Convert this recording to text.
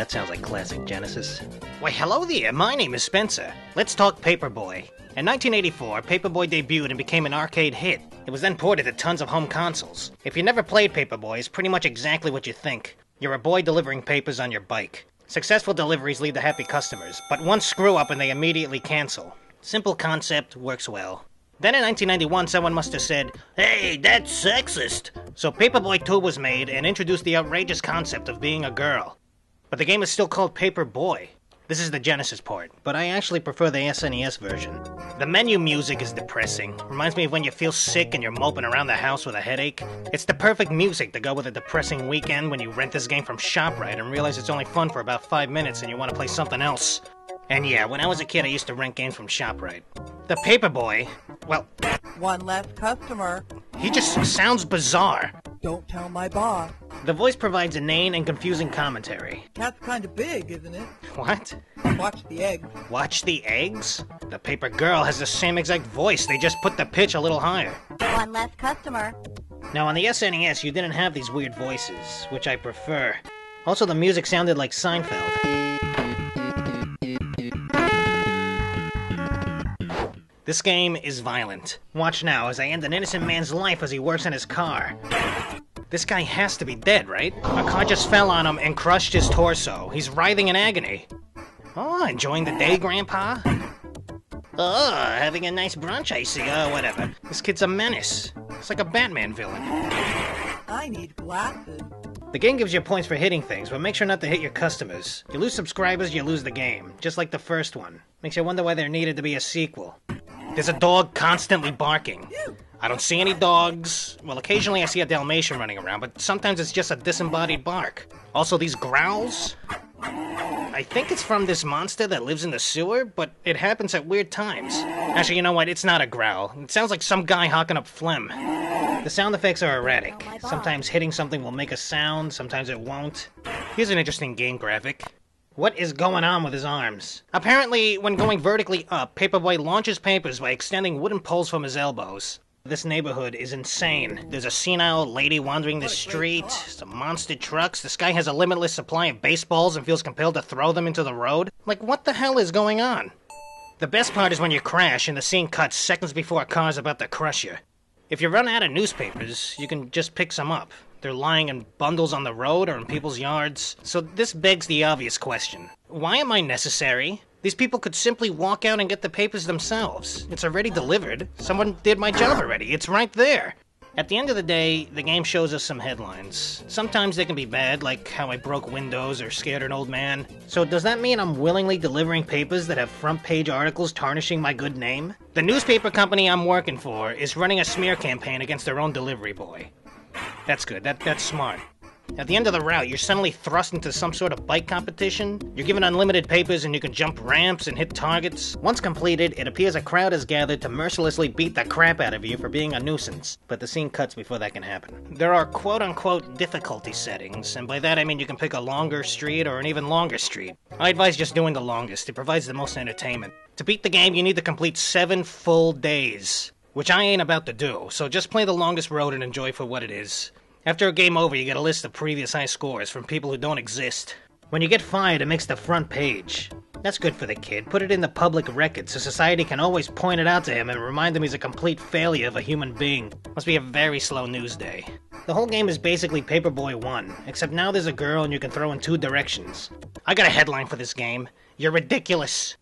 that sounds like classic Genesis. Why, hello there, my name is Spencer. Let's talk Paperboy. In 1984, Paperboy debuted and became an arcade hit. It was then ported to tons of home consoles. If you never played Paperboy, it's pretty much exactly what you think. You're a boy delivering papers on your bike. Successful deliveries lead to happy customers, but one screw up and they immediately cancel. Simple concept, works well. Then in 1991, someone must have said, "Hey, that's sexist!" So Paperboy 2 was made and introduced the outrageous concept of being a girl. But the game is still called Paperboy. This is the Genesis port, but I actually prefer the SNES version. The menu music is depressing. Reminds me of when you feel sick and you're moping around the house with a headache. It's the perfect music to go with a depressing weekend when you rent this game from ShopRite and realize it's only fun for about 5 minutes and you want to play something else. And yeah, when I was a kid I used to rent games from ShopRite. The Paperboy, well... One less customer. He just sounds bizarre. Don't tell my boss. The voice provides inane and confusing commentary. Cat's kind of big, isn't it? What? Watch the eggs. Watch the eggs? The Paper Girl has the same exact voice, they just put the pitch a little higher. One less customer. Now on the SNES you didn't have these weird voices, which I prefer. Also the music sounded like Seinfeld. This game is violent. Watch now as I end an innocent man's life as he works in his car. This guy has to be dead, right? A car just fell on him and crushed his torso. He's writhing in agony. Oh, enjoying the day, Grandpa? Oh, having a nice brunch, I see. Oh, whatever. This kid's a menace. It's like a Batman villain. I need glasses. The game gives you points for hitting things, but make sure not to hit your customers. You lose subscribers, you lose the game. Just like the first one. Makes you wonder why there needed to be a sequel. There's a dog constantly barking. I don't see any dogs. Well, occasionally I see a Dalmatian running around, but sometimes it's just a disembodied bark. Also, these growls. I think it's from this monster that lives in the sewer, but it happens at weird times. Actually, you know what? It's not a growl. It sounds like some guy hawking up phlegm. The sound effects are erratic. Sometimes hitting something will make a sound, sometimes it won't. Here's an interesting game graphic. What is going on with his arms? Apparently, when going vertically up, Paperboy launches papers by extending wooden poles from his elbows. This neighborhood is insane. There's a senile lady wandering the street, some monster trucks, this guy has a limitless supply of baseballs and feels compelled to throw them into the road. Like, what the hell is going on? The best part is when you crash and the scene cuts seconds before a car's about to crush you. If you run out of newspapers, you can just pick some up. They're lying in bundles on the road or in people's yards. So this begs the obvious question. Why am I necessary? These people could simply walk out and get the papers themselves. It's already delivered. Someone did my job already. It's right there. At the end of the day, the game shows us some headlines. Sometimes they can be bad, like how I broke windows or scared an old man. So does that mean I'm willingly delivering papers that have front-page articles tarnishing my good name? The newspaper company I'm working for is running a smear campaign against their own delivery boy. That's good. That's smart. At the end of the route, you're suddenly thrust into some sort of bike competition. You're given unlimited papers and you can jump ramps and hit targets. Once completed, it appears a crowd has gathered to mercilessly beat the crap out of you for being a nuisance. But the scene cuts before that can happen. There are quote-unquote difficulty settings, and by that I mean you can pick a longer street or an even longer street. I advise just doing the longest. It provides the most entertainment. To beat the game, you need to complete 7 full days. Which I ain't about to do, so just play the longest road and enjoy for what it is. After a game over, you get a list of previous high scores from people who don't exist. When you get fired, it makes the front page. That's good for the kid. Put it in the public record so society can always point it out to him and remind him he's a complete failure of a human being. Must be a very slow news day. The whole game is basically Paperboy 1, except now there's a girl and you can throw in 2 directions. I got a headline for this game. You're ridiculous.